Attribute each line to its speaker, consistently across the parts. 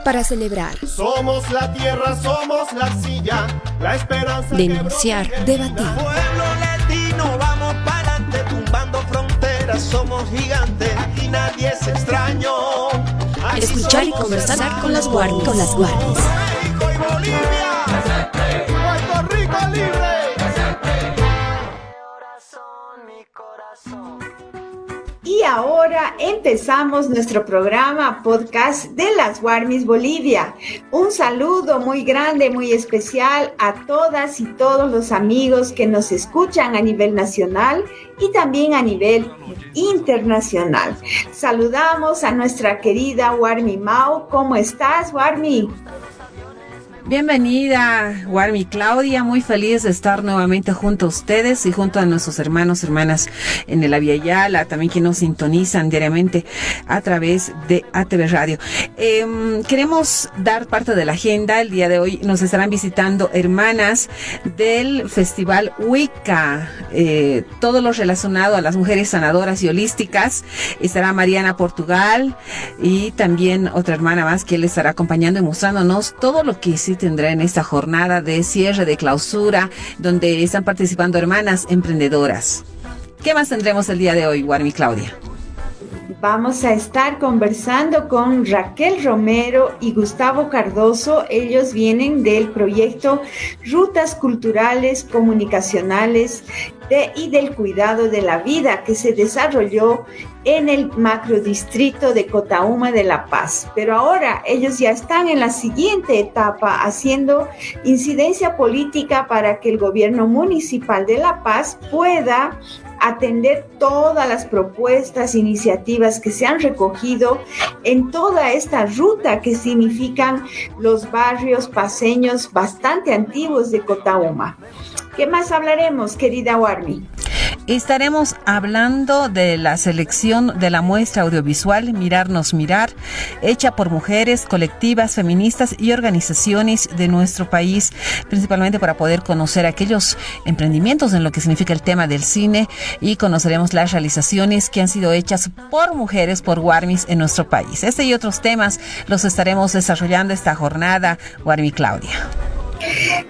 Speaker 1: para celebrar,
Speaker 2: somos la tierra, somos la arcilla, la esperanza,
Speaker 1: denunciar, debatir.
Speaker 3: Pueblo latino, vamos para adelante, tumbando fronteras, somos gigantes, aquí nadie es extraño. Aquí
Speaker 1: Escuchar y conversar con las Warmis.
Speaker 3: México y Bolivia,
Speaker 2: presente. Puerto Rico libre.
Speaker 3: mi corazón.
Speaker 4: Y ahora empezamos nuestro programa podcast de las Warmis Bolivia. Un saludo muy grande, muy especial a todas y todos los amigos que nos escuchan a nivel nacional y también a nivel internacional. Saludamos a nuestra querida Warmi Mau. ¿Cómo estás, Warmi?
Speaker 5: Bienvenida, Warmi Claudia, muy feliz de estar nuevamente junto a ustedes y junto a nuestros hermanos, hermanas en el Avia Yala, también que nos sintonizan diariamente a través de ATV Radio. Queremos dar parte de la agenda. El día de hoy nos estarán visitando hermanas del Festival Wicca, todo lo relacionado a las mujeres sanadoras y holísticas. Estará Mariana Portugal y también otra hermana más que le estará acompañando y mostrándonos todo lo que sí tendrá en esta jornada de cierre, de clausura, donde están participando hermanas emprendedoras. ¿Qué más tendremos el día de hoy, Warmi Claudia?
Speaker 4: Vamos a estar conversando con Raquel Romero y Gustavo Cardoso. Ellos vienen del proyecto Rutas Culturales Comunicacionales y del Cuidado de la Vida, que se desarrolló en el macrodistrito de Cotauma de La Paz. Pero ahora ellos ya están en la siguiente etapa, haciendo incidencia política para que el gobierno municipal de La Paz pueda atender todas las propuestas, iniciativas que se han recogido en toda esta ruta que significan los barrios paseños bastante antiguos de Cotauma. ¿Qué más hablaremos, querida Warmi?
Speaker 5: Estaremos hablando de la selección de la muestra audiovisual Mirarnos Mirar, hecha por mujeres, colectivas, feministas y organizaciones de nuestro país, principalmente para poder conocer aquellos emprendimientos en lo que significa el tema del cine, y conoceremos las realizaciones que han sido hechas por mujeres, por Warmis en nuestro país. Este y otros temas los estaremos desarrollando esta jornada, Warmi Claudia.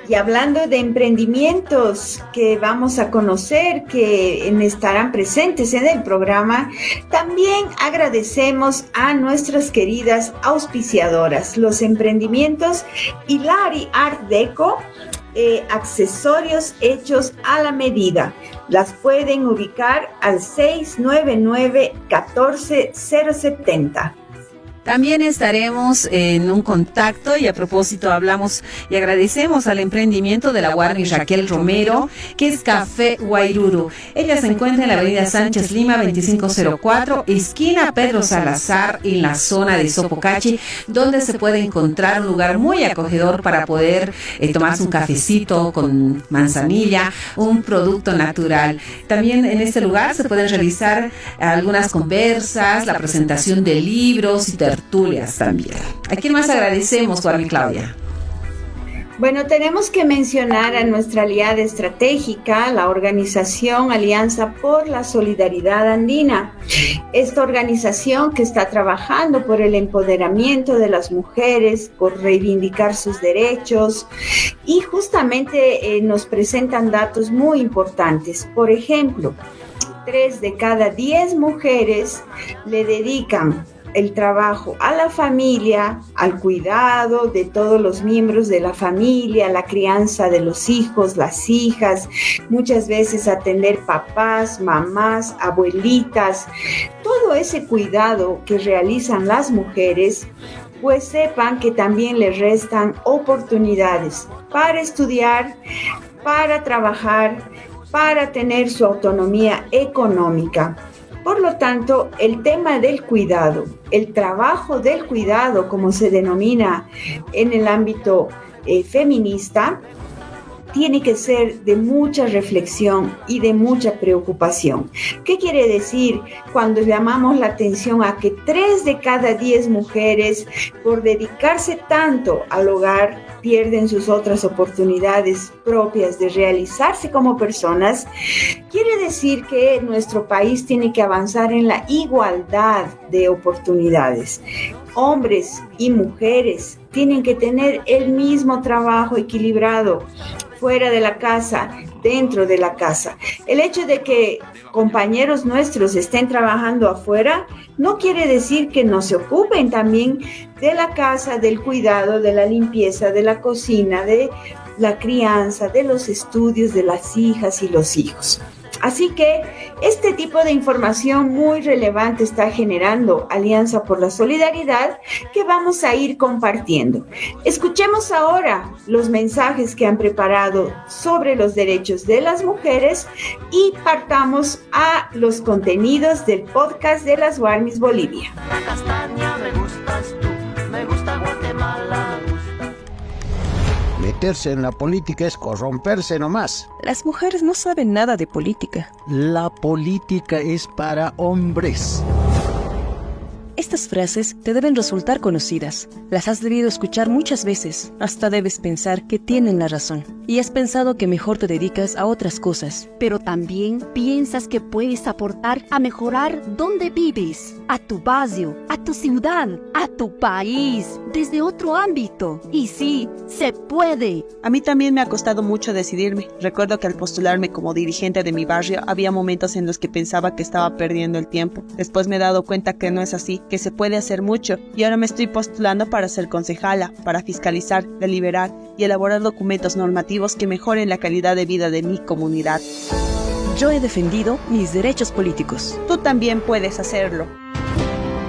Speaker 4: Y hablando de emprendimientos que vamos a conocer, que estarán presentes en el programa, también agradecemos a nuestras queridas auspiciadoras, los emprendimientos Hilari Art Deco, accesorios hechos a la medida. Las pueden ubicar al 699-14070.
Speaker 5: También estaremos en un contacto, y a propósito hablamos y agradecemos al emprendimiento de la Warmi Raquel Romero, que es Café Guairuru. Ella se encuentra en la avenida Sánchez Lima 2504, esquina Pedro Salazar, en la zona de Sopocachi, donde se puede encontrar un lugar muy acogedor para poder tomarse un cafecito con manzanilla, un producto natural. También en este lugar se pueden realizar algunas conversas, la presentación de libros y tertulias también. ¿A quién más agradecemos, Warmi Claudia?
Speaker 4: Bueno, tenemos que mencionar a nuestra aliada estratégica, la organización Alianza por la Solidaridad Andina. Esta organización que está trabajando por el empoderamiento de las mujeres, por reivindicar sus derechos, y justamente nos presentan datos muy importantes. Por ejemplo, 3 de cada 10 mujeres le dedican el trabajo a la familia, al cuidado de todos los miembros de la familia, la crianza de los hijos, las hijas, muchas veces atender papás, mamás, abuelitas, todo ese cuidado que realizan las mujeres, pues sepan que también les restan oportunidades para estudiar, para trabajar, para tener su autonomía económica. Por lo tanto, el tema del cuidado, el trabajo del cuidado, como se denomina en el ámbito feminista, tiene que ser de mucha reflexión y de mucha preocupación. ¿Qué quiere decir cuando llamamos la atención a que 3 de cada 10 mujeres, por dedicarse tanto al hogar, pierden sus otras oportunidades propias de realizarse como personas? Quiere decir que nuestro país tiene que avanzar en la igualdad de oportunidades. hombres y mujeres tienen que tener el mismo trabajo equilibrado, fuera de la casa, dentro de la casa. El hecho de que compañeros nuestros estén trabajando afuera no quiere decir que no se ocupen también de la casa, del cuidado, de la limpieza, de la cocina, de la crianza, de los estudios de las hijas y los hijos. Así que este tipo de información muy relevante está generando Alianza por la Solidaridad, que vamos a ir compartiendo. Escuchemos ahora los mensajes que han preparado sobre los derechos de las mujeres y partamos a los contenidos del podcast de las Warmis Bolivia.
Speaker 6: La castaña me gustas tú, me gusta Guatemala.
Speaker 7: Meterse en la política es corromperse nomás.
Speaker 8: Las mujeres no saben nada de política.
Speaker 7: La política es para hombres.
Speaker 8: Estas frases te deben resultar conocidas. Las has debido escuchar muchas veces. Hasta debes pensar que tienen la razón. Y has pensado que mejor te dedicas a otras cosas.
Speaker 9: Pero también piensas que puedes aportar a mejorar donde vives, a tu barrio, a tu ciudad, a tu país, desde otro ámbito. Y sí, se puede.
Speaker 10: A mí también me ha costado mucho decidirme. Recuerdo que al postularme como dirigente de mi barrio, había momentos en los que pensaba que estaba perdiendo el tiempo. Después me he dado cuenta que no es así, que se puede hacer mucho, y ahora me estoy postulando para ser concejala, para fiscalizar, deliberar y elaborar documentos normativos que mejoren la calidad de vida de mi comunidad.
Speaker 8: Yo he defendido mis derechos políticos.
Speaker 10: Tú también puedes hacerlo.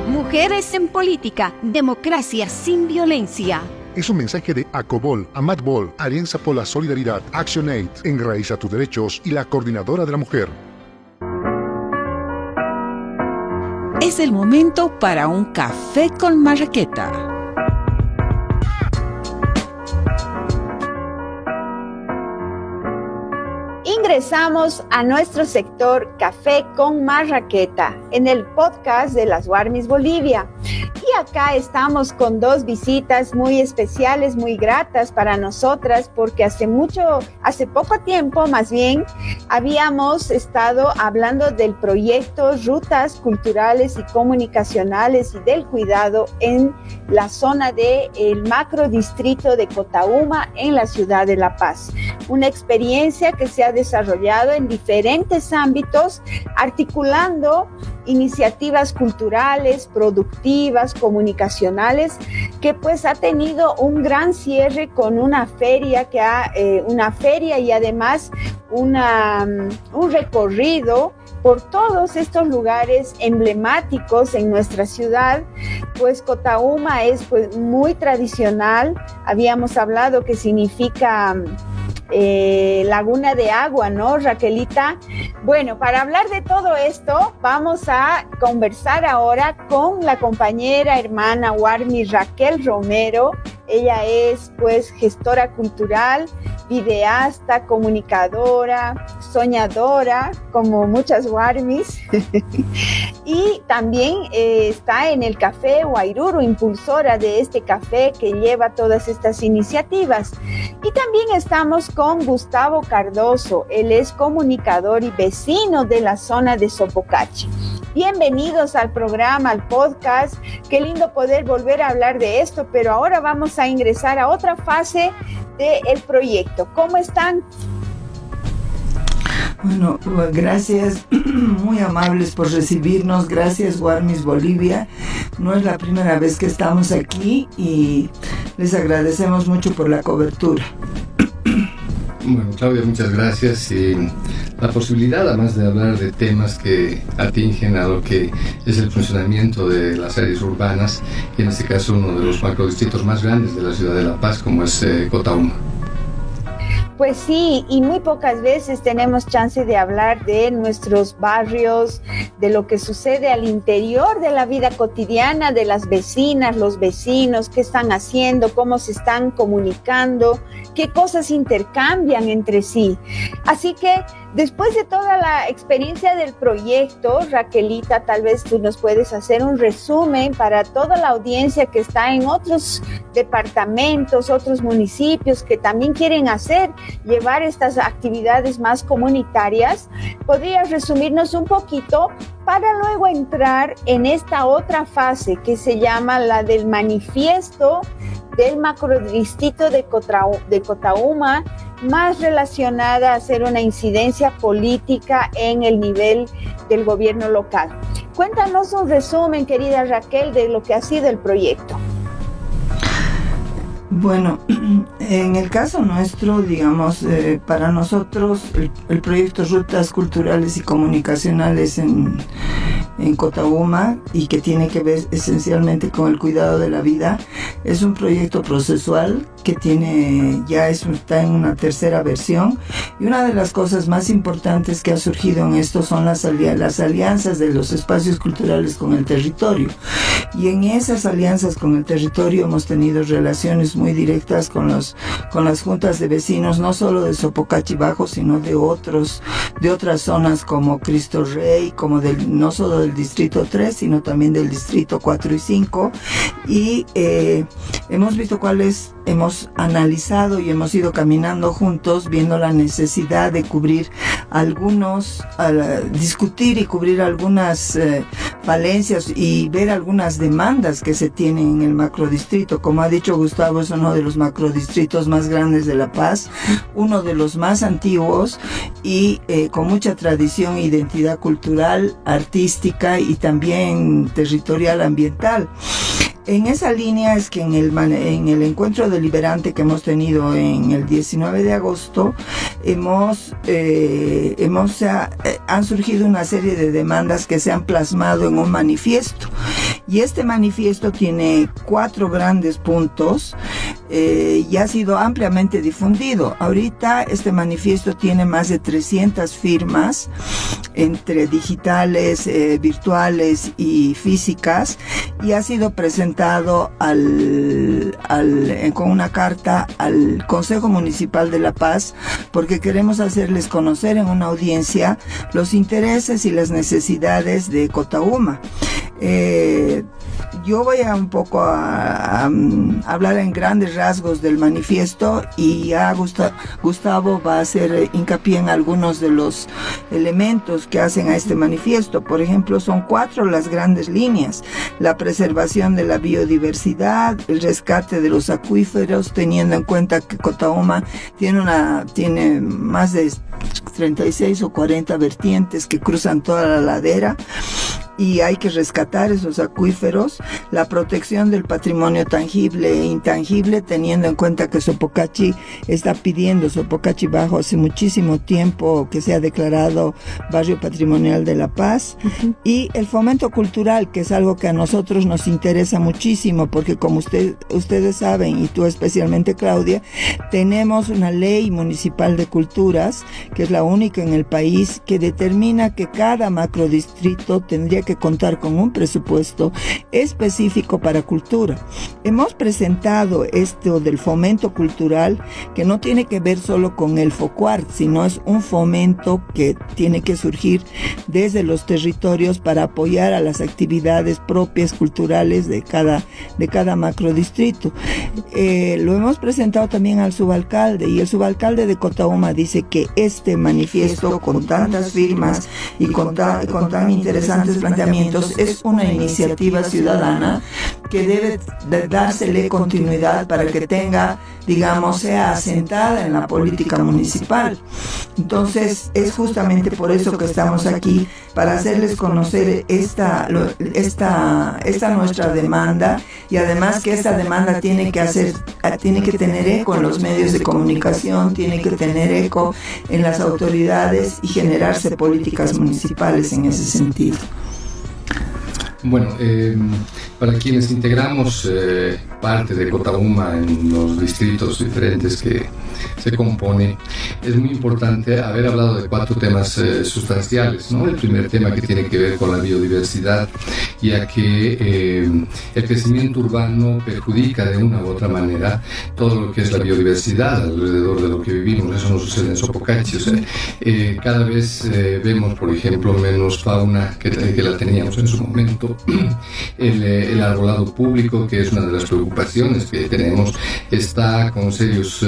Speaker 9: Mujeres en política, democracia sin violencia.
Speaker 11: Es un mensaje de ACOBOL, AMATBOL, Alianza por la Solidaridad, ActionAid, Enraiza tus derechos y la Coordinadora de la Mujer.
Speaker 5: Es el momento para un café con marraqueta.
Speaker 4: Ingresamos a nuestro sector Café con Marraqueta en el podcast de las Warmis Bolivia. Y acá estamos con dos visitas muy especiales, muy gratas para nosotras, porque hace poco tiempo más bien, habíamos estado hablando del proyecto Rutas Culturales y Comunicacionales y del Cuidado en la zona del macrodistrito de Cotauma en la ciudad de La Paz. Una experiencia que se ha desarrollado en diferentes ámbitos, articulando iniciativas culturales, productivas, comunicacionales, que pues ha tenido un gran cierre con una feria y además un recorrido por todos estos lugares emblemáticos en nuestra ciudad. Pues Cotauma es pues muy tradicional. Habíamos hablado que significa laguna de agua, ¿no, Raquelita? Bueno, para hablar de todo esto, vamos a conversar ahora con la compañera hermana Warmi Raquel Romero. Ella es pues gestora cultural, videasta, comunicadora, soñadora, como muchas Warmis. Y también está en el Café Wairuru, impulsora de este café que lleva todas estas iniciativas. Y también estamos con Gustavo Cardoso. Él es comunicador y vecino de la zona de Sopocachi. Bienvenidos al programa, al podcast. Qué lindo poder volver a hablar de esto, pero ahora vamos a ingresar a otra fase del proyecto. ¿Cómo están?
Speaker 12: Bueno, gracias, muy amables por recibirnos. Gracias, Warmis Bolivia. No es la primera vez que estamos aquí y les agradecemos mucho por la cobertura.
Speaker 13: Bueno, Claudia, muchas gracias. La posibilidad, además de hablar de temas que atingen a lo que es el funcionamiento de las áreas urbanas, y en este caso uno de los macrodistritos más grandes de la ciudad de La Paz, como es Cotauma.
Speaker 4: Pues sí, y muy pocas veces tenemos chance de hablar de nuestros barrios, de lo que sucede al interior de la vida cotidiana, de las vecinas, los vecinos, qué están haciendo, cómo se están comunicando, qué cosas intercambian entre sí. Así que Después de toda la experiencia del proyecto, Raquelita, tal vez tú nos puedes hacer un resumen para toda la audiencia que está en otros departamentos, otros municipios que también quieren llevar estas actividades más comunitarias. ¿Podrías resumirnos un poquito para luego entrar en esta otra fase que se llama la del manifiesto del macrodistrito de Cotauma, más relacionada a hacer una incidencia política en el nivel del gobierno local? Cuéntanos un resumen, querida Raquel, de lo que ha sido el proyecto.
Speaker 12: Bueno, en el caso nuestro, digamos, para nosotros el proyecto Rutas Culturales y Comunicacionales en Cotauma, y que tiene que ver esencialmente con el cuidado de la vida, es un proyecto procesual que está en una tercera versión, y una de las cosas más importantes que ha surgido en esto son las alianzas de los espacios culturales con el territorio, y en esas alianzas con el territorio hemos tenido relaciones muy directas con las juntas de vecinos, no solo de Sopocachi Bajo, sino de otras zonas como Cristo Rey, no solo del distrito 3, sino también del distrito 4 y 5, y hemos visto hemos analizado y hemos ido caminando juntos viendo la necesidad de discutir y cubrir algunas falencias y ver algunas demandas que se tienen en el macrodistrito. Como ha dicho Gustavo, es uno de los macrodistritos más grandes de La Paz, uno de los más antiguos y con mucha tradición e identidad cultural, artística y también territorial ambiental. En esa línea es que en el encuentro deliberante que hemos tenido en el 19 de agosto han surgido una serie de demandas que se han plasmado en un manifiesto, y este manifiesto tiene 4 grandes puntos y ha sido ampliamente difundido. Ahorita este manifiesto tiene más de 300 firmas entre digitales, virtuales y físicas, y ha sido presentado con una carta al Consejo Municipal de La Paz, porque queremos hacerles conocer en una audiencia los intereses y las necesidades de Cotauma. Yo voy a un poco a hablar en grandes rasgos del manifiesto, y ya Gustavo va a hacer hincapié en algunos de los elementos que hacen a este manifiesto. Por ejemplo, son 4 las grandes líneas: la preservación de la biodiversidad, el rescate de los acuíferos, teniendo en cuenta que Cotauma tiene más de 36 o 40 vertientes que cruzan toda la ladera, y hay que rescatar esos acuíferos. La protección del patrimonio tangible e intangible, teniendo en cuenta que Sopocachi Bajo hace muchísimo tiempo que se ha declarado Barrio Patrimonial de La Paz. Y el fomento cultural, que es algo que a nosotros nos interesa muchísimo, porque como ustedes saben, y tú especialmente, Claudia, tenemos una ley municipal de culturas, que es la única en el país, que determina que cada macrodistrito tendría que contar con un presupuesto específico para cultura. Hemos presentado esto del fomento cultural, que no tiene que ver solo con el FOCUART, sino es un fomento que tiene que surgir desde los territorios para apoyar a las actividades propias culturales de cada macrodistrito. Lo hemos presentado también al subalcalde, y el subalcalde de Cotauma dice que este manifiesto, con tantas firmas y con tan interesantes planteamientos, es una iniciativa ciudadana que debe dársele continuidad para que sea asentada en la política municipal. Entonces, es justamente por eso que estamos aquí, para hacerles conocer esta nuestra demanda, y además que esta demanda tiene que tener eco en los medios de comunicación, tiene que tener eco en las autoridades y generarse políticas municipales en ese sentido.
Speaker 13: Bueno, Para quienes integramos parte de Cotahuma en los distritos diferentes que se compone, es muy importante haber hablado de 4 temas sustanciales, ¿no? El primer tema que tiene que ver con la biodiversidad, ya que el crecimiento urbano perjudica de una u otra manera todo lo que es la biodiversidad alrededor de lo que vivimos. Eso no sucede en Sopocachi. O sea, cada vez vemos, por ejemplo, menos fauna que la teníamos en su momento. El arbolado público, que es una de las preocupaciones que tenemos, está con serios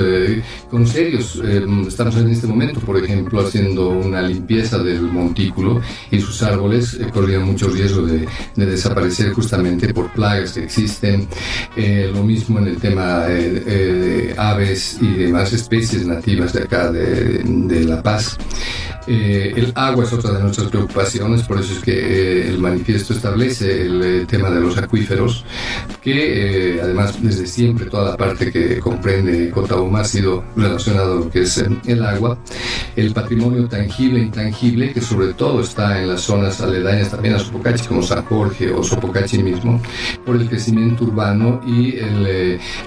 Speaker 13: estamos en este momento, por ejemplo, haciendo una limpieza del montículo, y sus árboles corrían mucho riesgo de desaparecer justamente por plagas que existen. Lo mismo en el tema de aves y demás especies nativas de acá de La Paz. El agua es otra de nuestras preocupaciones, por eso es que el manifiesto establece el tema de los acuíferos, que además desde siempre toda la parte que comprende Cotahuma ha sido relacionada a lo que es el agua, el patrimonio tangible e intangible, que sobre todo está en las zonas aledañas también a Sopocachi, como San Jorge o Sopocachi mismo, por el crecimiento urbano y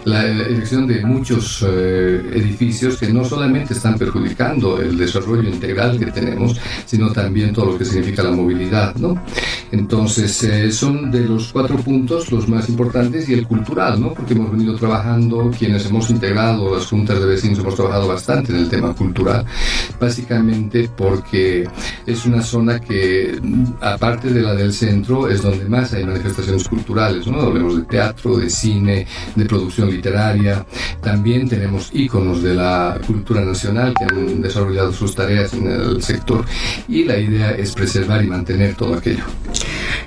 Speaker 13: la erección de muchos edificios que no solamente están perjudicando el desarrollo integral que tenemos, sino también todo lo que significa la movilidad, ¿no? Entonces son de los 4 puntos los más importantes, y el cultural, ¿no? Porque hemos venido trabajando, quienes hemos integrado las juntas de vecinos hemos trabajado bastante en el tema cultural, básicamente porque es una zona que, aparte de la del centro, es donde más hay manifestaciones culturales, ¿no? Hablemos de teatro, de cine, de producción literaria. También tenemos íconos de la cultura nacional que han desarrollado sus tareas en el sector, y la idea es preservar y mantener todo aquello.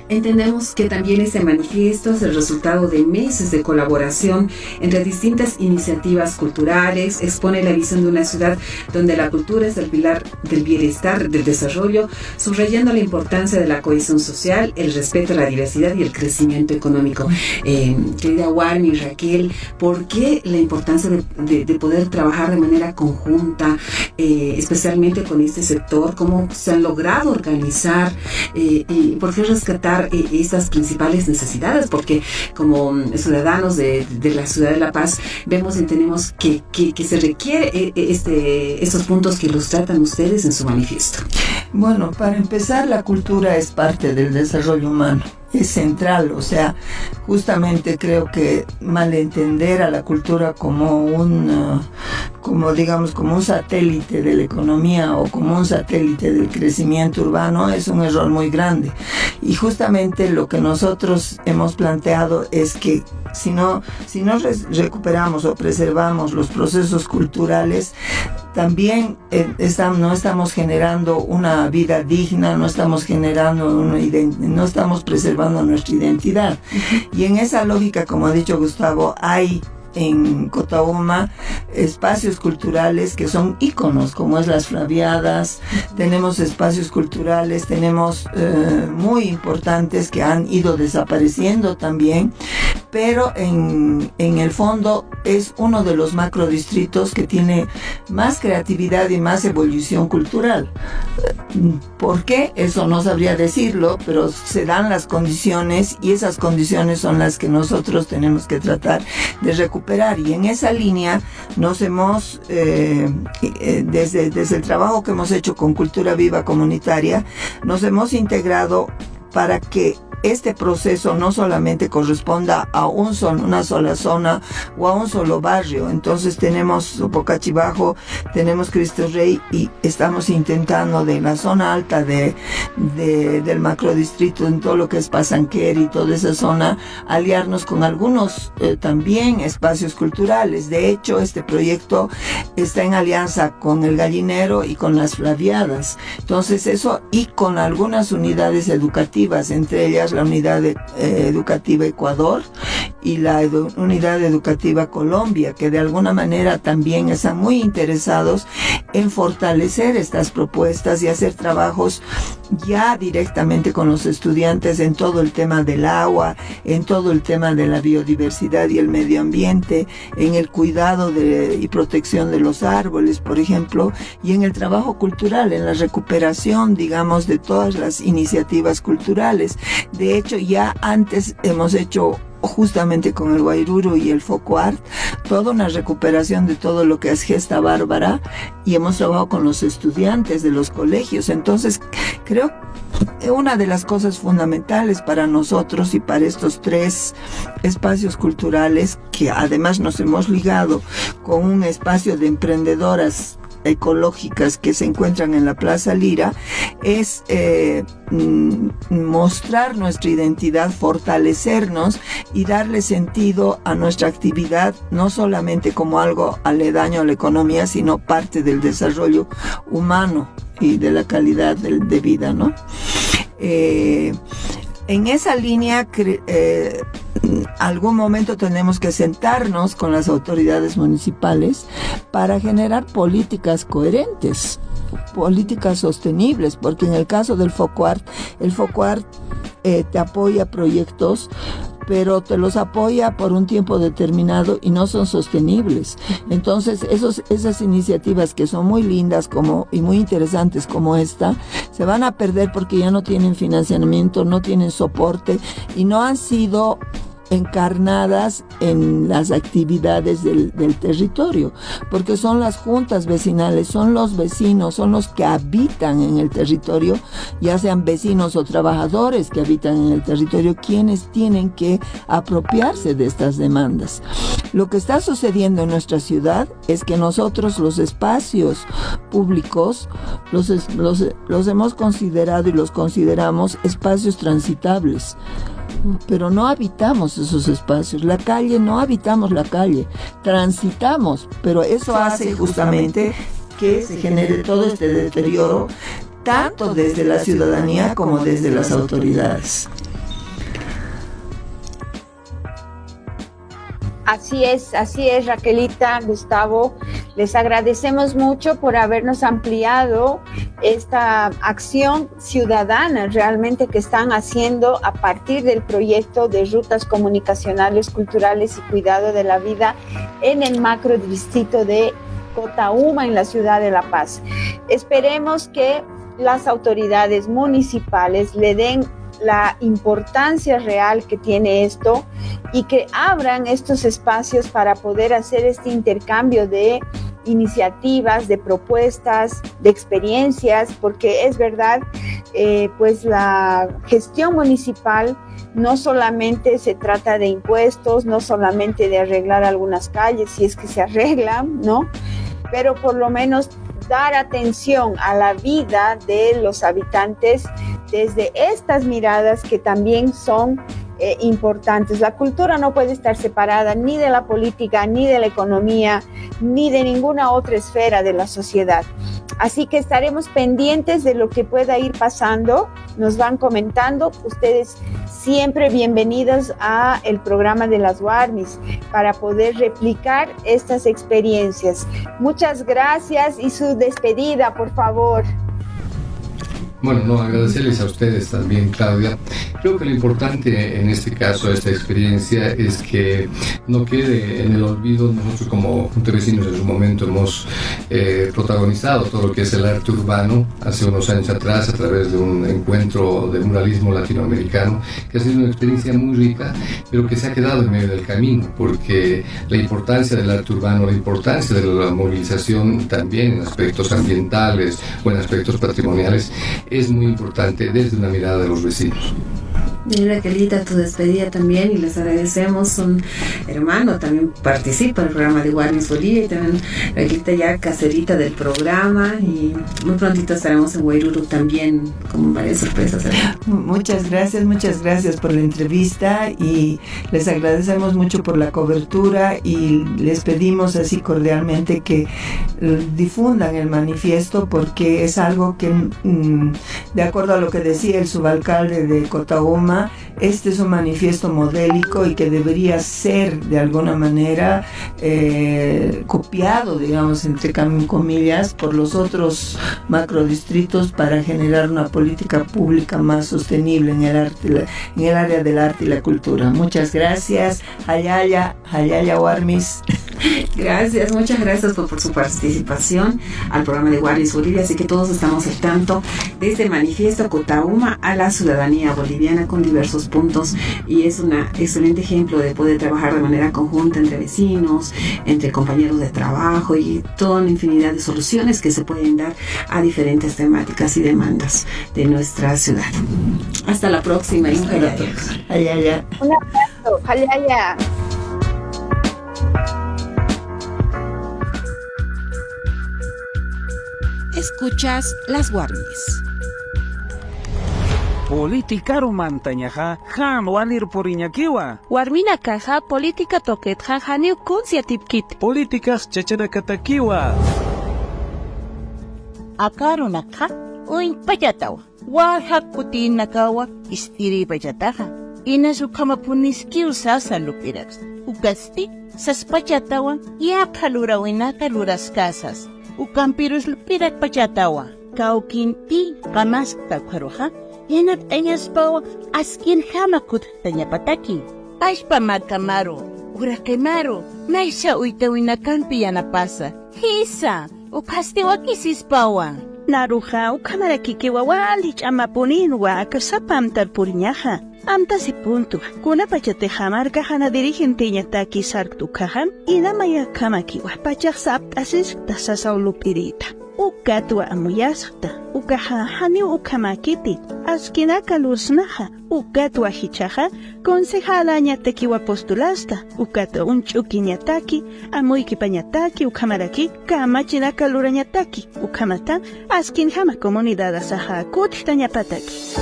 Speaker 5: Entendemos que también este manifiesto es el resultado de meses de colaboración entre distintas iniciativas culturales, expone la visión de una ciudad donde la cultura es el pilar del bienestar, del desarrollo, subrayando la importancia de la cohesión social, el respeto a la diversidad y el crecimiento económico. Querida Warmi y Raquel, ¿por qué la importancia de poder trabajar de manera conjunta, especialmente con este sector? ¿Cómo se han logrado organizar y por qué rescatar estas principales necesidades? Porque como ciudadanos de la ciudad de La Paz vemos y tenemos que se requiere estos puntos que los tratan ustedes en su manifiesto.
Speaker 12: Bueno, para empezar, la cultura es parte del desarrollo humano. Es central, o sea, justamente creo que malentender a la cultura como un satélite de la economía o como un satélite del crecimiento urbano es un error muy grande. Y justamente lo que nosotros hemos planteado es que si no recuperamos o preservamos los procesos culturales, también no estamos generando una vida digna, no estamos preservando nuestra identidad. Y en esa lógica, como ha dicho Gustavo, hay en Cotahuma espacios culturales que son íconos, como es las Flaviadas. Tenemos espacios culturales, tenemos muy importantes que han ido desapareciendo también, pero en el fondo es uno de los macrodistritos que tiene más creatividad y más evolución cultural. ¿Por qué? Eso no sabría decirlo, pero se dan las condiciones, y esas condiciones son las que nosotros tenemos que tratar de recuperar. Y en esa línea nos hemos, desde el trabajo que hemos hecho con Cultura Viva Comunitaria, nos hemos integrado para que este proceso no solamente corresponda a una sola zona o a un solo barrio. Entonces tenemos Sopocachi Bajo, tenemos Cristo Rey, y estamos intentando de la zona alta del macrodistrito, en todo lo que es Pasanquer y toda esa zona, aliarnos con algunos también espacios culturales. De hecho, este proyecto está en alianza con el Gallinero y con las Flaviadas. Entonces eso, y con algunas unidades educativas, entre ellas la Unidad Educativa Ecuador y la Unidad Educativa Colombia, que de alguna manera también están muy interesados en fortalecer estas propuestas y hacer trabajos ya directamente con los estudiantes en todo el tema del agua, en todo el tema de la biodiversidad y el medio ambiente, en el cuidado y protección de los árboles, por ejemplo, y en el trabajo cultural, en la recuperación, digamos, de todas las iniciativas culturales. De hecho, ya antes hemos hecho justamente con el Guairuru y el Foco Art, toda una recuperación de todo lo que es Gesta Bárbara, y hemos trabajado con los estudiantes de los colegios. Entonces, creo que una de las cosas fundamentales para nosotros y para estos 3 espacios culturales, que además nos hemos ligado con un espacio de emprendedoras ecológicas que se encuentran en la Plaza Lira, es mostrar nuestra identidad, fortalecernos y darle sentido a nuestra actividad, no solamente como algo aledaño a la economía, sino parte del desarrollo humano y de la calidad de vida, ¿no? En esa línea, algún momento tenemos que sentarnos con las autoridades municipales para generar políticas coherentes, políticas sostenibles, porque en el caso del Foco Art, el Foco Art te apoya proyectos, pero te los apoya por un tiempo determinado y no son sostenibles. Entonces, esas iniciativas que son muy lindas y muy interesantes como esta, se van a perder porque ya no tienen financiamiento, no tienen soporte y no han sido encarnadas en las actividades del territorio, porque son las juntas vecinales, son los vecinos, son los que habitan en el territorio, ya sean vecinos o trabajadores que habitan en el territorio, quienes tienen que apropiarse de estas demandas. Lo que está sucediendo en nuestra ciudad es que nosotros los espacios públicos los hemos considerado y los consideramos espacios transitables, pero no habitamos esos espacios. La calle, no habitamos la calle, transitamos, pero eso hace justamente que se genere todo este deterioro, tanto desde la ciudadanía como desde las autoridades.
Speaker 4: Así es, Raquelita, Gustavo. Les agradecemos mucho por habernos ampliado esta acción ciudadana realmente que están haciendo a partir del proyecto de rutas comunicacionales, culturales y cuidado de la vida en el macro distrito de Cotauma, en la ciudad de La Paz. Esperemos que las autoridades municipales le den la importancia real que tiene esto y que abran estos espacios para poder hacer este intercambio de iniciativas, de propuestas, de experiencias, porque es verdad, pues la gestión municipal no solamente se trata de impuestos, no solamente de arreglar algunas calles, si es que se arreglan, ¿no? Pero por lo menos dar atención a la vida de los habitantes desde estas miradas que también son importantes. La cultura no puede estar separada ni de la política, ni de la economía, ni de ninguna otra esfera de la sociedad. Así que estaremos pendientes de lo que pueda ir pasando. Nos van comentando. Ustedes siempre bienvenidos a el programa de las Warmis para poder replicar estas experiencias. Muchas gracias y su despedida, por favor.
Speaker 13: Bueno, agradecerles a ustedes también, Claudia. Creo que lo importante en este caso, esta experiencia, es que no quede en el olvido. Nosotros como Junta de Vecinos en su momento hemos protagonizado todo lo que es el arte urbano hace unos años atrás a través de un encuentro de muralismo latinoamericano, que ha sido una experiencia muy rica, pero que se ha quedado en medio del camino, porque la importancia del arte urbano, la importancia de la movilización también en aspectos ambientales o en aspectos patrimoniales, es muy importante desde una mirada de los vecinos.
Speaker 5: Bien, Raquelita, tu despedida también, y les agradecemos. Un hermano también participa en el programa de Warmis Bolivia, y también Raquelita ya caserita del programa, y muy prontito estaremos en Guairuru también con varias sorpresas.
Speaker 12: Muchas gracias por la entrevista, y les agradecemos mucho por la cobertura, y les pedimos así cordialmente que difundan el manifiesto, porque es algo que, de acuerdo a lo que decía el subalcalde de Cotauma, este es un manifiesto modélico y que debería ser de alguna manera copiado, digamos, entre comillas, por los otros macrodistritos para generar una política pública más sostenible en el área del arte y la cultura. Muchas gracias. Hayaya Warmis.
Speaker 5: Gracias, muchas gracias por su participación al programa de Warmis Bolivia. Así que todos estamos al tanto de este manifiesto Cotauma a la ciudadanía boliviana con diversos puntos, y es un excelente ejemplo de poder trabajar de manera conjunta entre vecinos, entre compañeros de trabajo, y toda una infinidad de soluciones que se pueden dar a diferentes temáticas y demandas de nuestra ciudad. Hasta la próxima.
Speaker 12: Un abrazo.
Speaker 4: Hayaya.
Speaker 1: Escuchas las Warmis.
Speaker 14: Política mantañaja han wanir poriñakiwa.
Speaker 15: Warmina caja política toquet han haniu kuncia tipkit.
Speaker 14: Políticas chachanakatakiwa.
Speaker 16: Akarunaka uin payatawa. Wahak putin nakawa istiri payataja. Inasu kamapuniski usasa lupirax. Ukasti sas payatawa ya kalura winaka luras casas. Ukampirus lupirak payatawa. Kaukinti kamas takharuja. Yenat ellas pawa askin hamakut tanyapataki. Ashpa makamaro, urakemaro, maisha uitawinakampi yanapasa. Hisa, ukastiwakisis pawa.
Speaker 10: Naruja, ukamarakiki wawalich amapuninwa akasapam tarpuriñaja. Amta si punto, kuna pachate jamarka hana dirigente ñataki sarktukahan, inamaya kamaki wapachak sapt asis tasasaulupirita. Ukatwa amuyasqta, ukaha hani ukamakiti, askinaka lusnaja, ukatwa hichaja, concejala ñatekiwa postulasta, ukata unchuki ñataki, amuyki pañataki, ukamaraki, kamachinaka lura ñataki, ukamata, askin jama comunidad asaja, kutita ñapataki.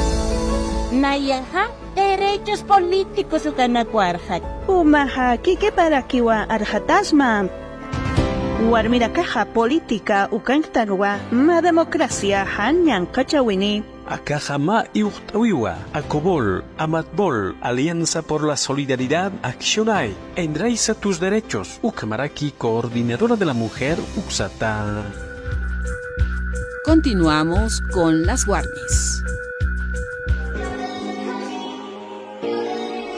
Speaker 16: Nayaja, derechos políticos ukanakuarjak.
Speaker 10: Umaja, kike para kiwa arjatasma. Warmira caja política ukanktanwa ma democracia hanyan kachawini.
Speaker 14: Akajama iuhtawiwa, Acobol, Amatbol, Alianza por la Solidaridad, Accionai, enraiza tus derechos, Ucamaraki, coordinadora de la mujer, Uxata.
Speaker 1: Continuamos con las Warmis.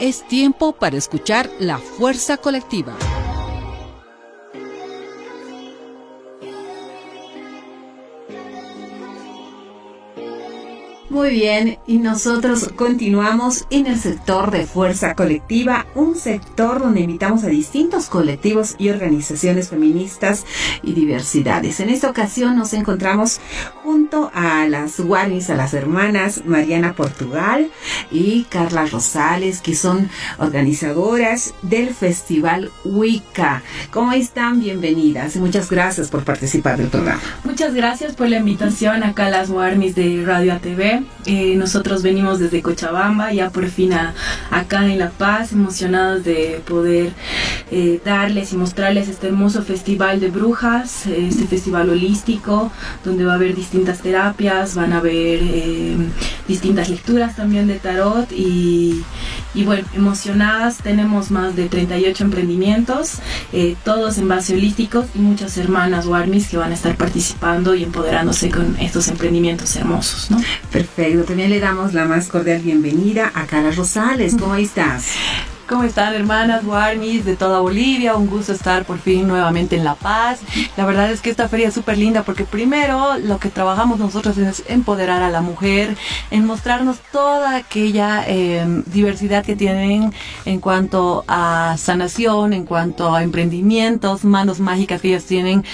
Speaker 1: Es tiempo para escuchar la fuerza colectiva.
Speaker 5: Muy bien, y nosotros continuamos en el sector de fuerza colectiva, un sector donde invitamos a distintos colectivos y organizaciones feministas y diversidades. En esta ocasión nos encontramos junto a las Warmis, a las hermanas Mariana Portugal y Carla Rosales, que son organizadoras del Festival Wicca. ¿Cómo están? Bienvenidas y muchas gracias por participar del programa.
Speaker 17: Muchas gracias por la invitación acá a las Warmis de Radio ATV. Nosotros venimos desde Cochabamba, ya por fin acá en La Paz, emocionados de poder darles y mostrarles este hermoso festival de brujas, este festival holístico, donde va a haber distintas terapias, van a haber distintas lecturas también de tarot y bueno, emocionadas. Tenemos más de 38 emprendimientos, todos en base holísticos, y muchas hermanas Warmis que van a estar participando y empoderándose con estos emprendimientos hermosos, ¿no?
Speaker 5: Perfecto, también le damos la más cordial bienvenida a Carla Rosales. ¿Cómo estás?
Speaker 18: ¿Cómo están, hermanas Warmis de toda Bolivia? Un gusto estar por fin nuevamente en La Paz. La verdad es que esta feria es súper linda porque primero lo que trabajamos nosotros es empoderar a la mujer, en mostrarnos toda aquella diversidad que tienen en cuanto a sanación, en cuanto a emprendimientos, manos mágicas que ellas tienen.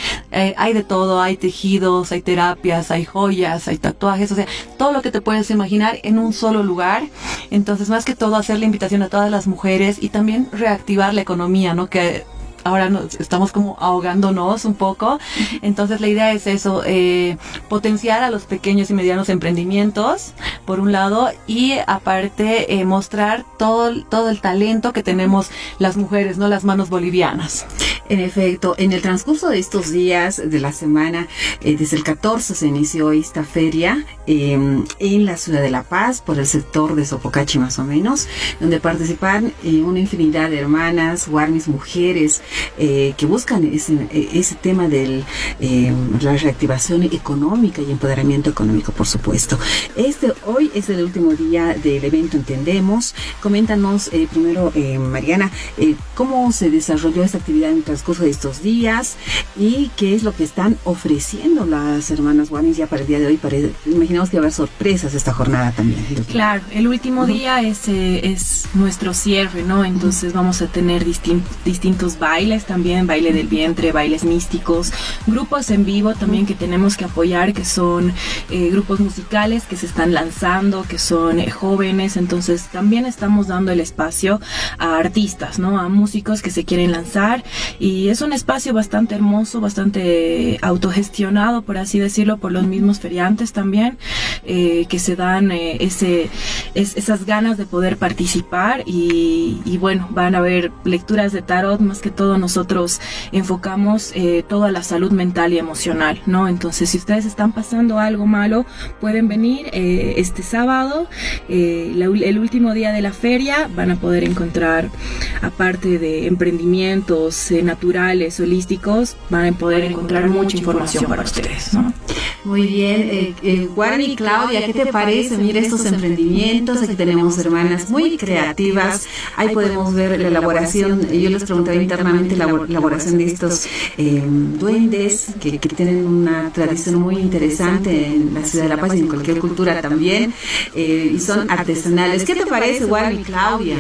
Speaker 18: Hay de todo, hay tejidos, hay terapias, hay joyas, hay tatuajes, o sea, todo lo que te puedes imaginar en un solo lugar. Entonces, más que todo, hacer la invitación a todas las mujeres y también reactivar la economía, ¿no? Que ahora estamos como ahogándonos un poco. Entonces la idea es eso, potenciar a los pequeños y medianos emprendimientos, por un lado, y aparte mostrar todo el talento que tenemos las mujeres, ¿no? Las manos bolivianas.
Speaker 5: En efecto, en el transcurso de estos días de la semana, desde el 14 se inició esta feria en la ciudad de La Paz, por el sector de Sopocachi más o menos, donde participan una infinidad de hermanas, warmis, mujeres, que buscan ese tema de la reactivación económica y empoderamiento económico, por supuesto. Hoy es el último día del evento Entendemos. Coméntanos primero, Mariana, cómo se desarrolló esta actividad en el transcurso de estos días y qué es lo que están ofreciendo las hermanas warmis ya para el día de hoy. Imaginamos que va a haber sorpresas esta jornada también.
Speaker 17: Claro, el último día es nuestro cierre, ¿no? Entonces vamos a tener distintos bailes también, baile del vientre, bailes místicos, grupos en vivo también que tenemos que apoyar, que son grupos musicales que se están lanzando, que son jóvenes. Entonces también estamos dando el espacio a artistas, ¿no? A músicos que se quieren lanzar, y es un espacio bastante hermoso, bastante autogestionado, por así decirlo, por los mismos feriantes también, que se dan esas ganas de poder participar, y bueno, van a haber lecturas de tarot. Más que todo nosotros enfocamos toda la salud mental y emocional, ¿no? Entonces, si ustedes están pasando algo malo, pueden venir este sábado, el último día de la feria. Van a poder encontrar, aparte de emprendimientos naturales, holísticos, van a poder encontrar mucha información para ustedes, ¿no?
Speaker 5: Muy bien, Warmi, Claudia, ¿qué te parece? Mira estos emprendimientos. Aquí tenemos hermanas muy creativas. Ahí podemos ver la elaboración. Yo les preguntaba internamente la elaboración de estos duendes que tienen una tradición muy interesante en la ciudad de La Paz y en cualquier cultura también, y son artesanales. ¿Qué te parece, Warmi, Claudia?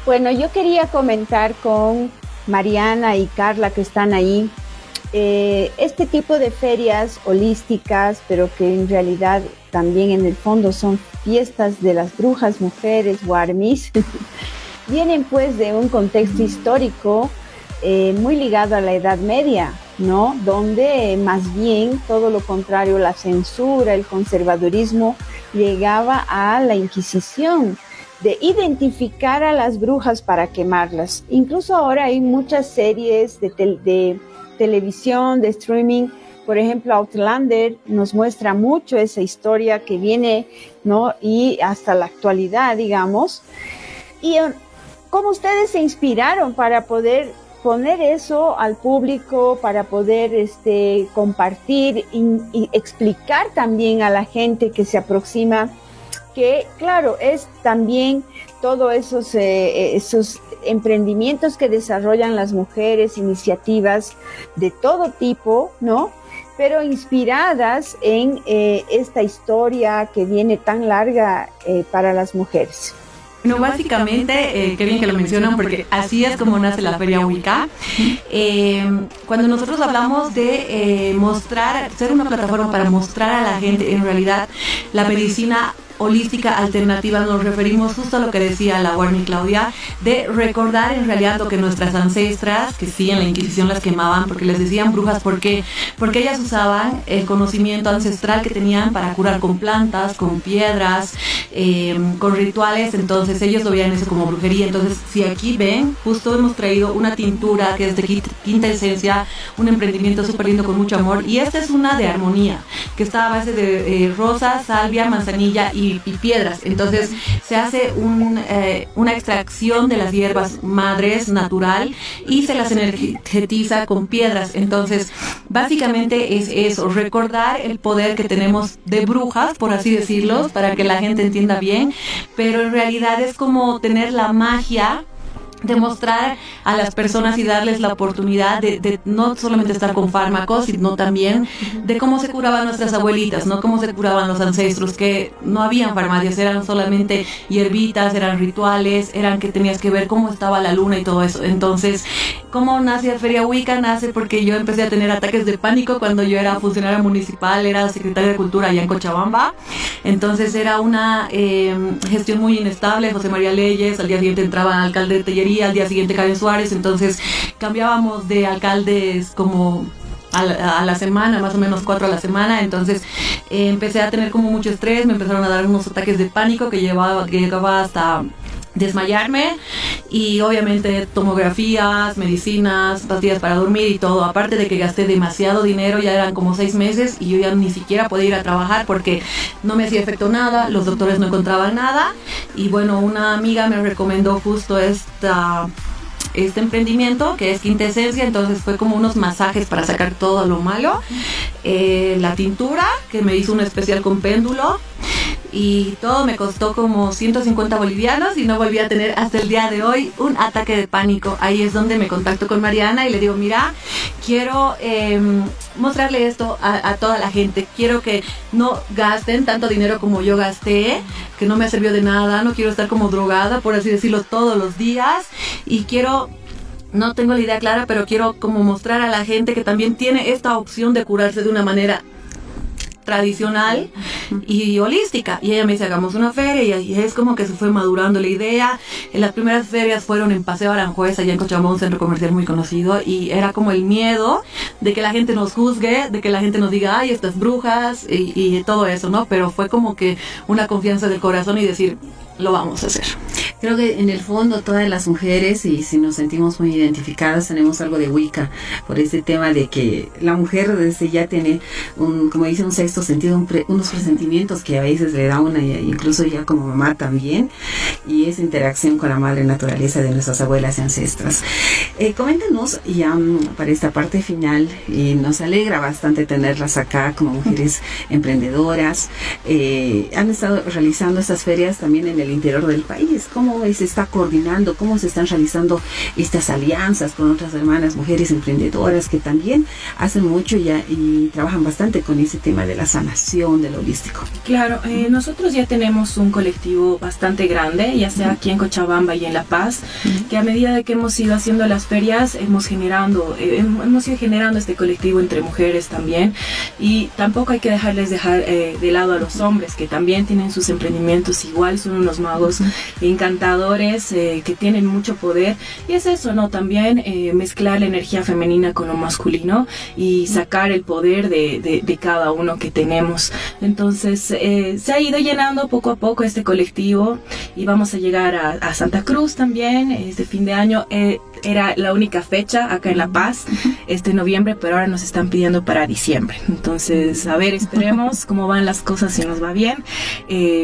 Speaker 4: Bueno, yo quería comentar con Mariana y Carla, que están ahí, este tipo de ferias holísticas, pero que en realidad también en el fondo son fiestas de las brujas, mujeres, warmis, vienen pues de un contexto histórico muy ligado a la Edad Media, ¿no? Donde más bien todo lo contrario, la censura, el conservadurismo llegaba a la Inquisición, de identificar a las brujas para quemarlas. Incluso ahora hay muchas series de televisión, de streaming. Por ejemplo, Outlander nos muestra mucho esa historia que viene, ¿no? Y hasta la actualidad, digamos. Y cómo ustedes se inspiraron para poder poner eso al público, para poder compartir y explicar también a la gente que se aproxima, que claro, es también todos esos emprendimientos que desarrollan las mujeres, iniciativas de todo tipo, ¿no? Pero inspiradas en esta historia que viene tan larga para las mujeres.
Speaker 18: No, básicamente, qué bien que lo mencionan, porque así es como nace la Feria Wicca. Cuando nosotros hablamos de ser una plataforma para mostrar a la gente en realidad la medicina holística alternativa, nos referimos justo a lo que decía la Warmi Claudia, de recordar en realidad lo que nuestras ancestras, que sí en la Inquisición las quemaban porque les decían brujas, porque ellas usaban el conocimiento ancestral que tenían para curar con plantas, con piedras, con rituales. Entonces ellos lo veían eso como brujería. Entonces, si aquí ven, justo hemos traído una tintura que es de quinta esencia, un emprendimiento súper lindo con mucho amor, y esta es una de armonía, que está a base de rosa, salvia, manzanilla y piedras. Entonces se hace una extracción de las hierbas madres natural y se las energetiza con piedras. Entonces básicamente es eso, recordar el poder que tenemos de brujas, por así decirlo, para que la gente entienda bien, pero en realidad es como tener la magia demostrar a las personas y darles la oportunidad de no solamente estar con fármacos, sino también de cómo se curaban nuestras abuelitas, ¿no? Cómo se curaban los ancestros, que no habían farmacias, eran solamente hierbitas, eran rituales, eran que tenías que ver cómo estaba la luna y todo eso. Entonces, ¿cómo nace la Feria Wicca? Nace porque yo empecé a tener ataques de pánico cuando yo era funcionaria municipal, era secretaria de Cultura allá en Cochabamba. Entonces era una gestión muy inestable. José María Leyes, al día siguiente entraba alcalde de Tellería, al día siguiente Karen Suárez. Entonces cambiábamos de alcaldes como a la semana, más o menos 4 a la semana. Entonces empecé a tener como mucho estrés, me empezaron a dar unos ataques de pánico que llegaba hasta desmayarme, y obviamente tomografías, medicinas, pastillas para dormir y todo. Aparte de que gasté demasiado dinero, ya eran como 6 meses y yo ya ni siquiera podía ir a trabajar porque no me hacía efecto nada, los doctores no encontraban nada. Y bueno, una amiga me recomendó justo este emprendimiento que es Quintesencia. Entonces fue como unos masajes para sacar todo lo malo, la tintura que me hizo un especial con péndulo, y todo me costó como 150 bolivianos y no volví a tener hasta el día de hoy un ataque de pánico. Ahí es donde me contacto con Mariana y le digo, mira, quiero mostrarle esto a toda la gente, quiero que no gasten tanto dinero como yo gasté, que no me sirvió de nada, no quiero estar como drogada, por así decirlo, todos los días, y quiero... No tengo la idea clara, pero quiero como mostrar a la gente que también tiene esta opción de curarse de una manera tradicional y holística. Y ella me dice, hagamos una feria, y es como que se fue madurando la idea. En las primeras ferias fueron en Paseo Aranjuez, allá en Cochabamba, un centro comercial muy conocido, y era como el miedo de que la gente nos juzgue, de que la gente nos diga, ay, estas brujas, y todo eso, ¿no? Pero fue como que una confianza del corazón y decir, lo vamos a hacer.
Speaker 5: Creo que en el fondo todas las mujeres, y si nos sentimos muy identificadas, tenemos algo de Wicca, por ese tema de que la mujer desde ya tiene como dice, un sexto sentido, unos presentimientos que a veces le da una, incluso ya como mamá también, y esa interacción con la madre naturaleza de nuestras abuelas y ancestras. Coméntanos ya para esta parte final, y nos alegra bastante tenerlas acá como mujeres emprendedoras. Han estado realizando estas ferias también en el interior del país. ¿Cómo se está coordinando? ¿Cómo se están realizando estas alianzas con otras hermanas mujeres emprendedoras que también hacen mucho y trabajan bastante con ese tema de la sanación, de lo holístico?
Speaker 17: Claro, nosotros ya tenemos un colectivo bastante grande, ya sea aquí en Cochabamba y en La Paz, que a medida de que hemos ido haciendo las ferias hemos ido generando este colectivo entre mujeres también, y tampoco hay que dejar de lado a los hombres, que también tienen sus emprendimientos, igual son unos magos encantadores, que tienen mucho poder, y es eso, ¿no? También mezclar la energía femenina con lo masculino y sacar el poder de cada uno que tenemos. Entonces se ha ido llenando poco a poco este colectivo, y vamos a llegar a Santa Cruz también este fin de año. Era la única fecha acá en La Paz, noviembre, pero ahora nos están pidiendo para diciembre. Entonces, a ver, esperemos cómo van las cosas. Si nos va bien,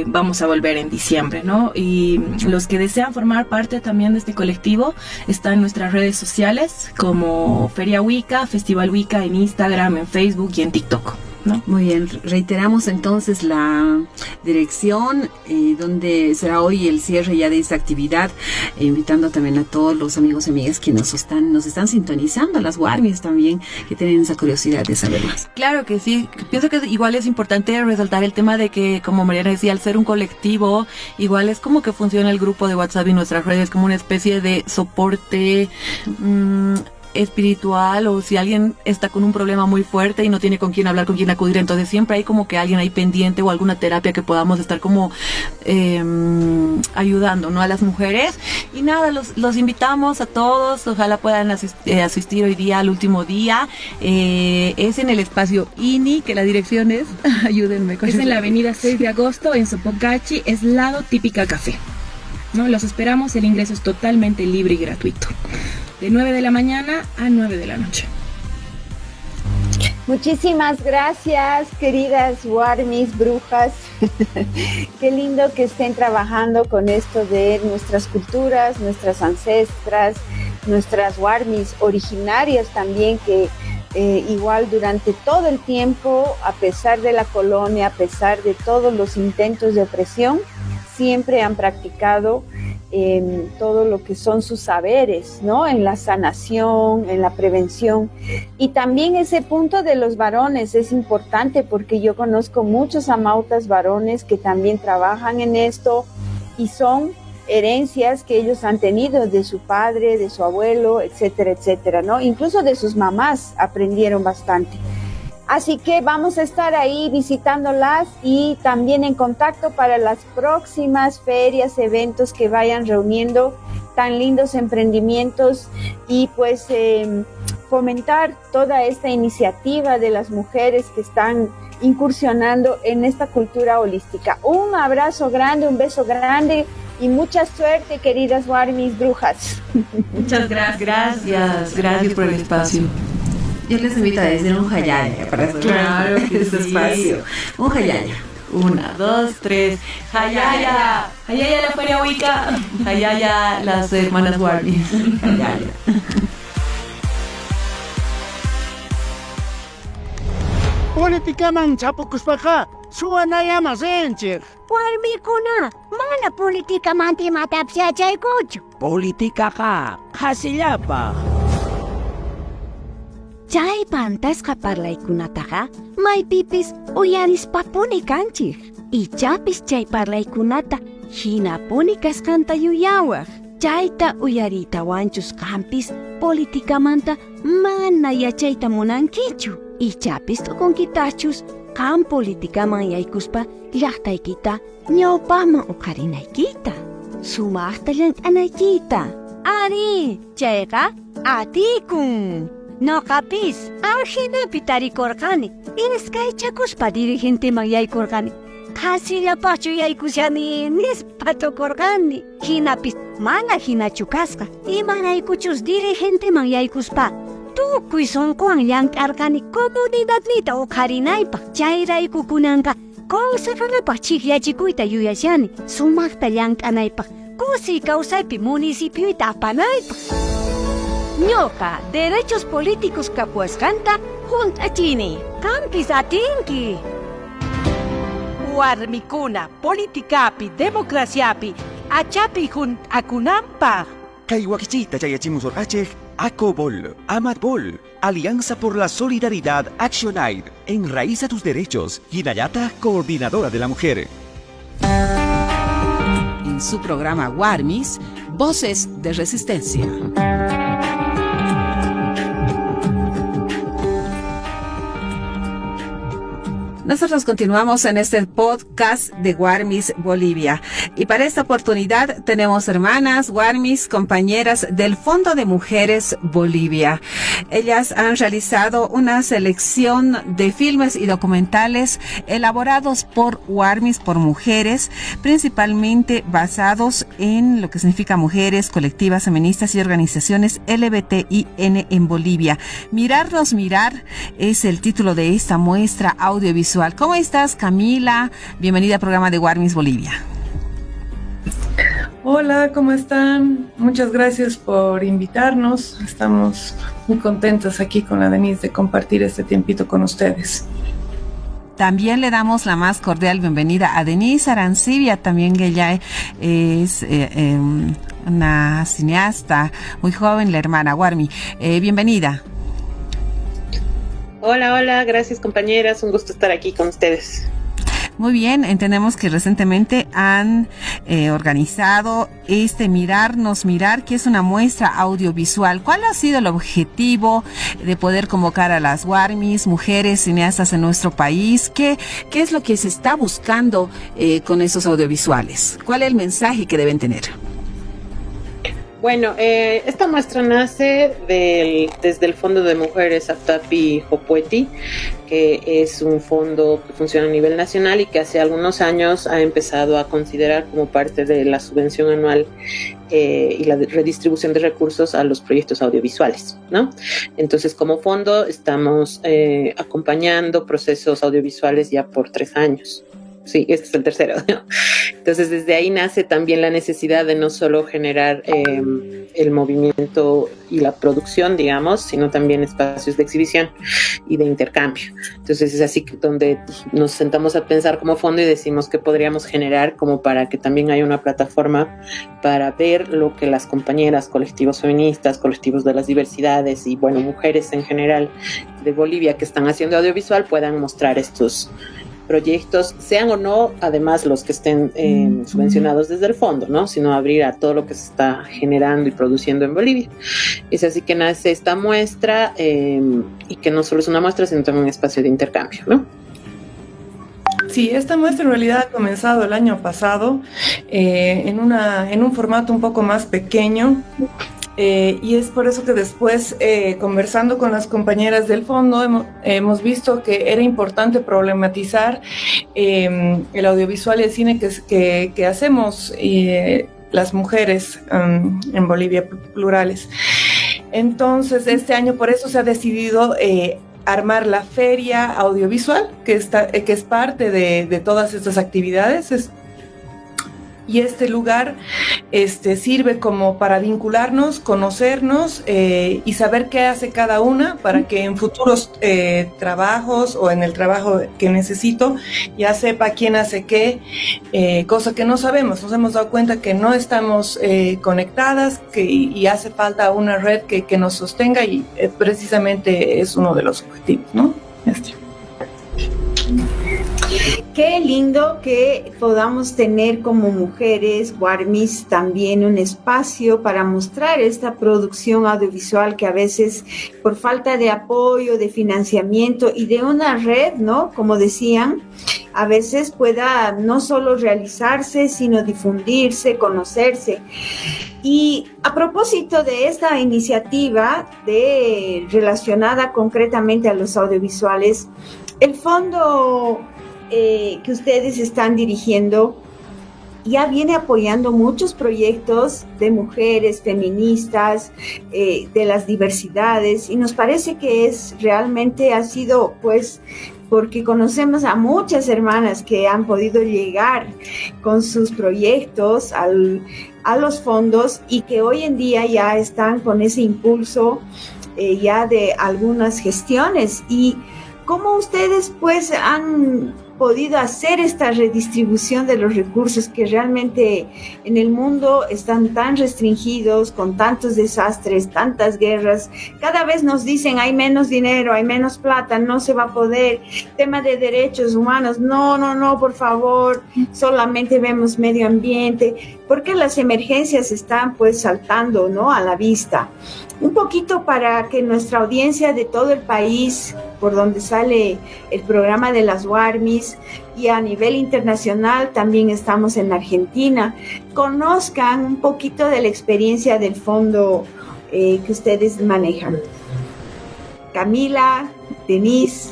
Speaker 17: vamos a volver en diciembre, ¿no? Y los que desean formar parte también de este colectivo están en nuestras redes sociales como Feria Wicca, Festival Wicca, en Instagram, en Facebook y en TikTok, ¿no?
Speaker 5: Muy bien, reiteramos entonces la dirección donde será hoy el cierre ya de esta actividad, invitando también a todos los amigos y amigas que nos están sintonizando, las warmies también, que tienen esa curiosidad de saber más.
Speaker 18: Claro que sí, pienso que igual es importante resaltar el tema de que, como Mariana decía, al ser un colectivo, igual es como que funciona el grupo de WhatsApp y nuestras redes como una especie de soporte espiritual, o si alguien está con un problema muy fuerte y no tiene con quién hablar, con quién acudir, entonces siempre hay como que alguien ahí pendiente, o alguna terapia que podamos estar como ayudando, ¿no? A las mujeres. Y nada, los invitamos a todos, ojalá puedan asistir hoy día, al último día. Es en el espacio INI, que la dirección es, ayúdenme con
Speaker 17: es en la avenida 6 de agosto en Sopocachi, es lado Típica Café, ¿no? Los esperamos, el ingreso es totalmente libre y gratuito, de 9 de la mañana a 9 de la noche.
Speaker 4: Muchísimas gracias, queridas warmies, brujas. Qué lindo que estén trabajando con esto de nuestras culturas, nuestras ancestras, nuestras warmies originarias también, que igual durante todo el tiempo, a pesar de la colonia, a pesar de todos los intentos de opresión, siempre han practicado todo lo que son sus saberes, ¿no? En la sanación, en la prevención. Y también ese punto de los varones es importante, porque yo conozco muchos amautas varones que también trabajan en esto, y son herencias que ellos han tenido de su padre, de su abuelo, etcétera, etcétera, ¿no? Incluso de sus mamás aprendieron bastante. Así que vamos a estar ahí visitándolas y también en contacto para las próximas ferias, eventos que vayan reuniendo tan lindos emprendimientos, y pues fomentar toda esta iniciativa de las mujeres que están incursionando en esta cultura holística. Un abrazo grande, un beso grande y mucha suerte, queridas Warmis brujas.
Speaker 18: Muchas gracias. Gracias por el espacio.
Speaker 5: Yo les invito a decir un hayaya para
Speaker 18: claro que
Speaker 5: este espacio. Un hayaya.
Speaker 18: 1, 2, 3. Hayaya. Hayaya la Feria Wicca. Hayaya las hermanas Warmis. Hayaya.
Speaker 7: Politikaman chapukuspaqa suwanayamashinchik.
Speaker 16: Warmikuna, mana politikamanti matapsiachaykuchu.
Speaker 7: Politikaqa qhasillapaq.
Speaker 9: Chay pantasqa parlaykunataqa maypipis uyarispapuni kanchik. Ichapis chay parlaykunata hinapuni kasqanta yuyawaq. Chayta uyaritawanchus qampis politikamanta mana yachayta munankichu. Ichapis tukunkitachus qam politikaman yaykuspa llaqtaykita ñawpaman uqarinaykita. Sumaqta llank'anaykita. Ari, chayqa atikun. Noqapis arhinapi tarikurqani. Iskaychakuspa dirigenteman yaykurqani. Qhasillapachu yaykushani nispa tukurqani. Hinapis mana hinachu kasqa. Imaraykuchus dirigenteman yaykuspa tukuy sunquwan llank'arqani comunidadnita uqharinaypaq. Chayrayku kunanqa consejalapaq chiqyachikuyta yuyashani. Sumaqta llank'anaypaq kusiy kawsaypi municipioyta apanaypaq. Ñoqa derechos políticos kapuasqanta hunt'achini. Qampis atinki.
Speaker 19: Warmikuna politikapi democraciapi achapi hunt'akunanpaq.
Speaker 20: Kay wakichita chayachimusorqachej ACOBOL, AMATBOL, Alianza por la Solidaridad Actionaid, Enraiza tus Derechos, Hinayata, Coordinadora de la Mujer.
Speaker 1: En su programa Warmis, Voces de Resistencia.
Speaker 5: Nosotros continuamos en este podcast de Warmis Bolivia y para esta oportunidad tenemos hermanas Warmis, compañeras del Fondo de Mujeres Bolivia. Ellas han realizado una selección de filmes y documentales elaborados por Warmis, por mujeres, principalmente basados en lo que significa mujeres, colectivas feministas y organizaciones LGBTIN en Bolivia. Mirarnos mirar es el título de esta muestra audiovisual. ¿Cómo estás, Camila? Bienvenida al programa de Warmis Bolivia.
Speaker 21: Hola, ¿cómo están? Muchas gracias por invitarnos. Estamos muy contentos aquí con la Denise de compartir este tiempito con ustedes.
Speaker 5: También le damos la más cordial bienvenida a Denise Arancibia, también que ella es una cineasta muy joven, la hermana Warmi. Bienvenida.
Speaker 22: Hola, gracias compañeras, un gusto estar aquí con ustedes.
Speaker 5: Muy bien, entendemos que recientemente han organizado Mirarnos Mirar, que es una muestra audiovisual. ¿Cuál ha sido el objetivo de poder convocar a las Warmis, mujeres cineastas en nuestro país? ¿Qué es lo que se está buscando con esos audiovisuales? ¿Cuál es el mensaje que deben tener?
Speaker 22: Bueno, esta muestra nace desde el Fondo de Mujeres Aptapi Jopueti, que es un fondo que funciona a nivel nacional y que hace algunos años ha empezado a considerar como parte de la subvención anual y la redistribución de recursos a los proyectos audiovisuales, ¿no? Entonces, como fondo, estamos acompañando procesos audiovisuales ya por 3 años. Sí, este es el tercero, ¿no? Entonces, desde ahí nace también la necesidad de no solo generar el movimiento y la producción, digamos, sino también espacios de exhibición y de intercambio. Entonces, es así que donde nos sentamos a pensar como fondo y decimos que podríamos generar como para que también haya una plataforma para ver lo que las compañeras, colectivos feministas, colectivos de las diversidades y, bueno, mujeres en general de Bolivia que están haciendo audiovisual puedan mostrar estos proyectos, sean o no, además los que estén subvencionados desde el fondo, ¿no? Sino abrir a todo lo que se está generando y produciendo en Bolivia. Es así que nace esta muestra y que no solo es una muestra, sino también un espacio de intercambio, ¿no?
Speaker 21: Sí, esta muestra en realidad ha comenzado el año pasado en un formato un poco más pequeño. Y es por eso que después, conversando con las compañeras del fondo, hemos visto que era importante problematizar el audiovisual y el cine que hacemos las mujeres en Bolivia plurales. Entonces, este año por eso se ha decidido armar la feria audiovisual, que es parte de todas estas actividades. Y este lugar sirve como para vincularnos, conocernos y saber qué hace cada una para que en futuros trabajos o en el trabajo que necesito ya sepa quién hace qué, cosa que no sabemos. Nos hemos dado cuenta que no estamos conectadas y hace falta una red que nos sostenga y precisamente es uno de los objetivos, ¿no?
Speaker 4: Qué lindo que podamos tener como mujeres, Warmis, también un espacio para mostrar esta producción audiovisual que a veces por falta de apoyo, de financiamiento y de una red, ¿no? Como decían, a veces pueda no solo realizarse, sino difundirse, conocerse. Y a propósito de esta iniciativa relacionada concretamente a los audiovisuales, el fondo que ustedes están dirigiendo ya viene apoyando muchos proyectos de mujeres feministas, de las diversidades, y nos parece que realmente ha sido pues porque conocemos a muchas hermanas que han podido llegar con sus proyectos a los fondos y que hoy en día ya están con ese impulso ya de algunas gestiones. Y cómo ustedes pues han podido hacer esta redistribución de los recursos que realmente en el mundo están tan restringidos, con tantos desastres, tantas guerras. Cada vez nos dicen hay menos dinero, hay menos plata, no se va a poder. Tema de derechos humanos, no, por favor, solamente vemos medio ambiente, porque las emergencias están pues saltando, ¿no?, a la vista. Un poquito para que nuestra audiencia de todo el país, por donde sale el programa de las Warmis, y a nivel internacional, también estamos en Argentina, conozcan un poquito de la experiencia del fondo que ustedes manejan. Camila, Denise.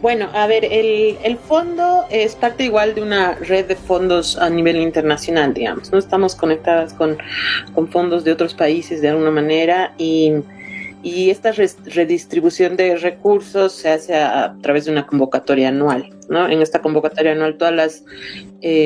Speaker 22: Bueno, a ver, el fondo es parte igual de una red de fondos a nivel internacional, digamos. No estamos conectadas con fondos de otros países de alguna manera y esta redistribución de recursos se hace a través de una convocatoria anual, ¿no? En esta convocatoria anual todas las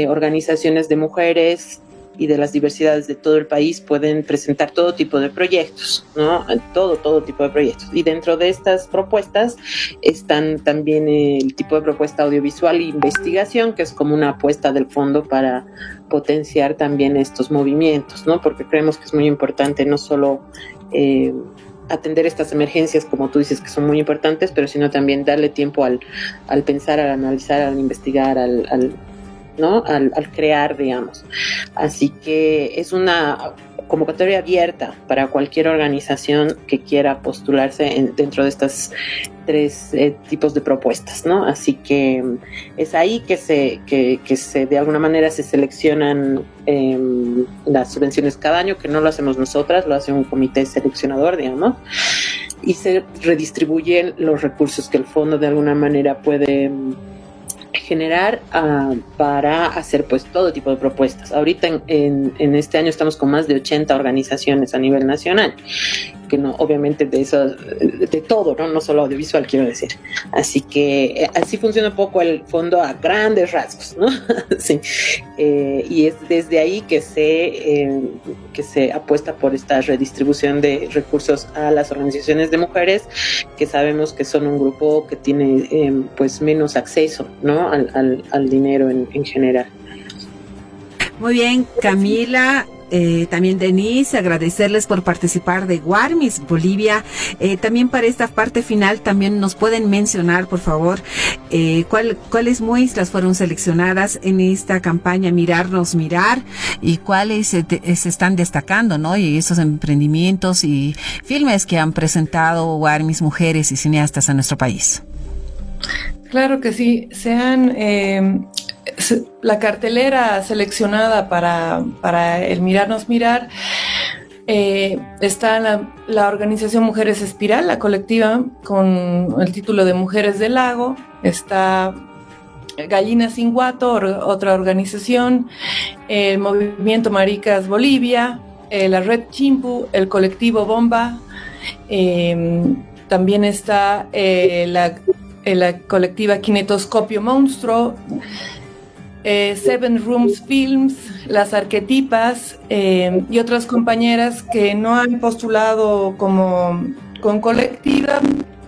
Speaker 22: organizaciones de mujeres y de las diversidades de todo el país pueden presentar todo tipo de proyectos, ¿no? Todo tipo de proyectos. Y dentro de estas propuestas están también el tipo de propuesta audiovisual e investigación, que es como una apuesta del fondo para potenciar también estos movimientos, ¿no? Porque creemos que es muy importante no solo atender estas emergencias, como tú dices, que son muy importantes, pero sino también darle tiempo al pensar, al analizar, al investigar, al crear, digamos. Así que es una convocatoria abierta para cualquier organización que quiera postularse dentro de estas tres tipos de propuestas, ¿no? Así que es ahí que se de alguna manera se seleccionan las subvenciones cada año, que no lo hacemos nosotras, lo hace un comité seleccionador, digamos, y se redistribuyen los recursos que el fondo de alguna manera puede generar para hacer pues todo tipo de propuestas. Ahorita en este año estamos con más de 80 organizaciones a nivel nacional, que no, obviamente de todo, ¿no? No solo audiovisual, quiero decir. Así que así funciona un poco el fondo a grandes rasgos, ¿no? Sí. Y es desde ahí que se apuesta por esta redistribución de recursos a las organizaciones de mujeres, que sabemos que son un grupo que tiene pues menos acceso, ¿no?, al dinero en general.
Speaker 5: Muy bien, Camila. También Denise, agradecerles por participar de Warmis Bolivia. También para esta parte final también nos pueden mencionar, por favor, cuáles muestras fueron seleccionadas en esta campaña Mirarnos Mirar y cuáles se están destacando, ¿no? Y esos emprendimientos y filmes que han presentado Warmis mujeres y cineastas en nuestro país.
Speaker 21: Claro que sí, se han la cartelera seleccionada para el Mirarnos Mirar, está la organización Mujeres Espiral, la colectiva con el título de Mujeres del Lago, está Gallinas Sin Guato, otra organización, el Movimiento Maricas Bolivia, la Red Chimpu, el colectivo Bomba, también está la colectiva Kinetoscopio Monstruo, Seven Rooms Films, Las Arquetipas y otras compañeras que no han postulado con colectiva,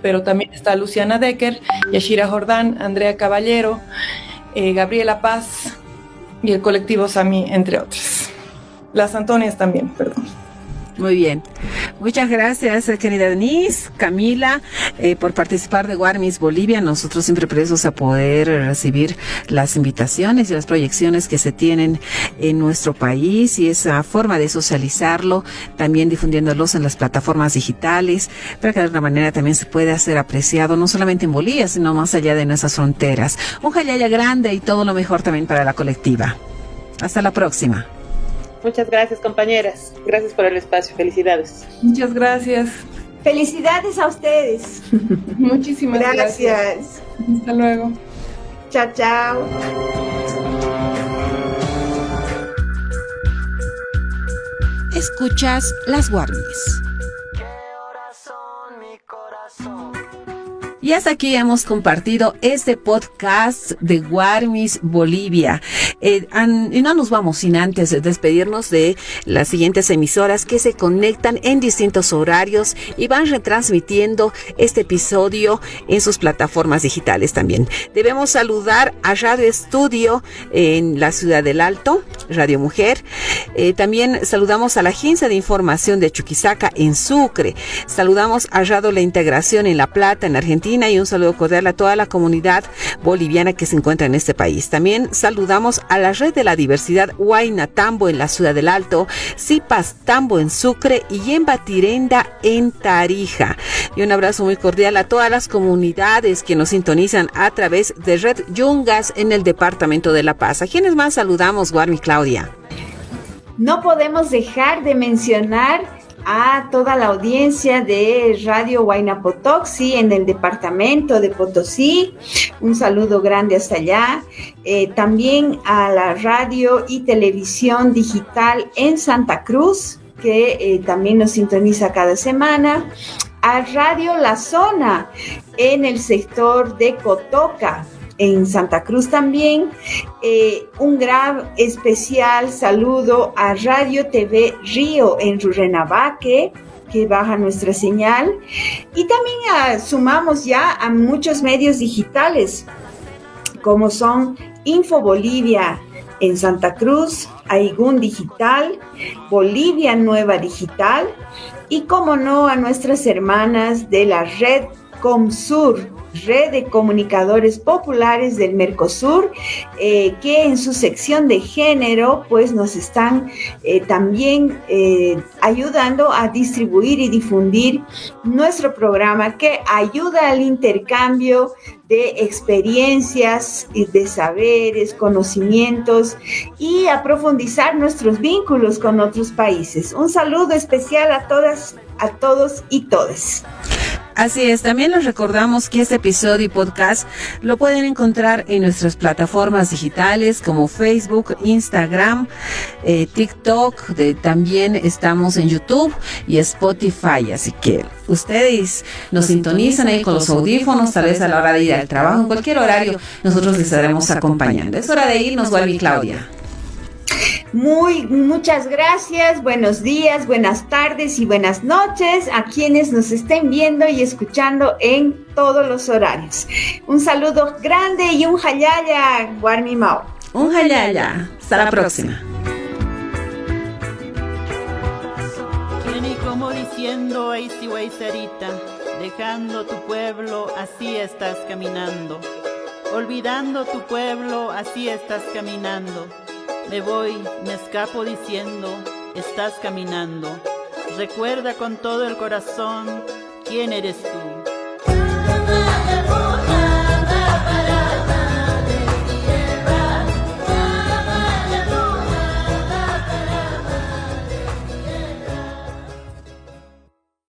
Speaker 21: pero también está Luciana Decker, Yashira Jordán, Andrea Caballero, Gabriela Paz y el colectivo Sami, entre otras. Las Antonias también, perdón.
Speaker 5: Muy bien. Muchas gracias, querida Denise, Camila, por participar de Warmis Bolivia. Nosotros siempre presos a poder recibir las invitaciones y las proyecciones que se tienen en nuestro país y esa forma de socializarlo, también difundiéndolos en las plataformas digitales, para que de alguna manera también se pueda hacer apreciado, no solamente en Bolivia, sino más allá de nuestras fronteras. Un jalaya grande y todo lo mejor también para la colectiva. Hasta la próxima.
Speaker 22: Muchas gracias, compañeras. Gracias por el espacio. Felicidades.
Speaker 21: Muchas gracias.
Speaker 4: Felicidades a ustedes.
Speaker 21: Muchísimas gracias. Hasta luego.
Speaker 4: Chao, chao.
Speaker 1: Escuchas las Warmis.
Speaker 5: Y hasta aquí hemos compartido este podcast de Warmis Bolivia. Y no nos vamos sin antes despedirnos de las siguientes emisoras que se conectan en distintos horarios y van retransmitiendo este episodio en sus plataformas digitales también. Debemos saludar a Radio Estudio en la Ciudad del Alto, Radio Mujer. También saludamos a la Agencia de Información de Chuquisaca en Sucre. Saludamos a Radio La Integración en La Plata, en Argentina. Y un saludo cordial a toda la comunidad boliviana que se encuentra en este país. También saludamos a la Red de la Diversidad Huayna Tambo en la Ciudad del Alto, Zipas Tambo en Sucre y Yemba Tirenda en Tarija. Y un abrazo muy cordial a todas las comunidades que nos sintonizan a través de Red Yungas en el Departamento de La Paz. ¿A quiénes más saludamos, Warmi, Claudia?
Speaker 4: No podemos dejar de mencionar a toda la audiencia de Radio Huayna Potoxi en el departamento de Potosí. Un saludo grande hasta allá. También a la radio y televisión digital en Santa Cruz, que también nos sintoniza cada semana. A Radio La Zona en el sector de Cotoca, en Santa Cruz también. Un gran especial saludo a Radio TV Río en Rurrenabaque, que baja nuestra señal. Y también sumamos ya a muchos medios digitales, como son Info Bolivia en Santa Cruz, Aigún Digital, Bolivia Nueva Digital, y como no a nuestras hermanas de la Red Comsur, Red de Comunicadores Populares del Mercosur, que en su sección de género pues nos están también ayudando a distribuir y difundir nuestro programa, que ayuda al intercambio de experiencias, de saberes, conocimientos y a profundizar nuestros vínculos con otros países. Un saludo especial a todas, a todos y todes.
Speaker 5: Así es, también les recordamos que este episodio y podcast lo pueden encontrar en nuestras plataformas digitales como Facebook, Instagram, TikTok, también estamos en YouTube y Spotify, así que ustedes nos sintonizan ahí con los audífonos, tal vez a la hora de ir al trabajo, en cualquier horario, nosotros les estaremos acompañando. Es hora de irnos, Warmi, Claudia.
Speaker 4: Muchas gracias, buenos días, buenas tardes y buenas noches a quienes nos estén viendo y escuchando en todos los horarios. Un saludo grande y un jalaya, Warmi Mao.
Speaker 5: Un jalaya, hasta la próxima.
Speaker 2: Y como diciendo, ey si wey cerita, dejando tu pueblo, así estás caminando. Olvidando tu pueblo, así estás caminando. Me voy, me escapo diciendo, estás caminando. Recuerda con todo el corazón quién eres tú.